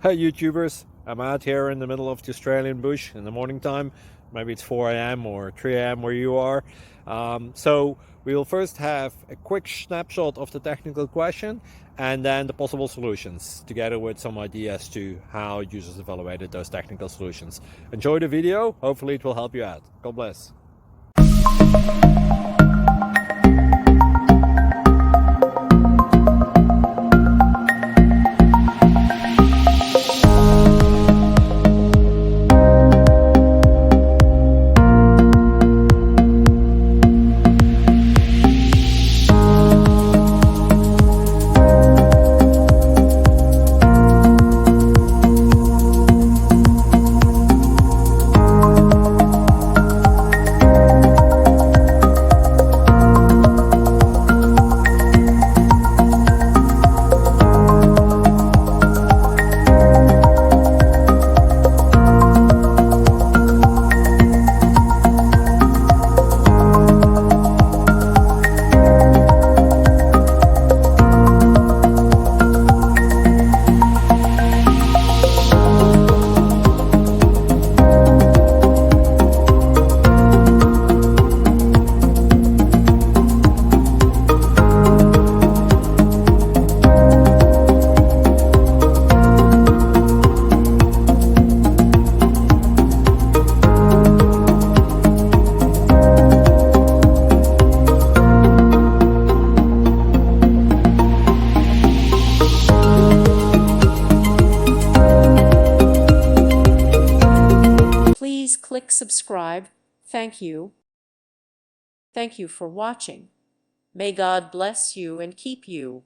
Hey YouTubers, I'm out here in the middle of the Australian bush in the morning time. Maybe it's 4 a.m. or 3 a.m. where you are. So we'll first have a quick snapshot of the technical question and then the possible solutions, together with some ideas to how users evaluated those technical solutions. Enjoy the video, hopefully it will help you out. God bless. Please click subscribe. Thank you. Thank you for watching. May God bless you and keep you.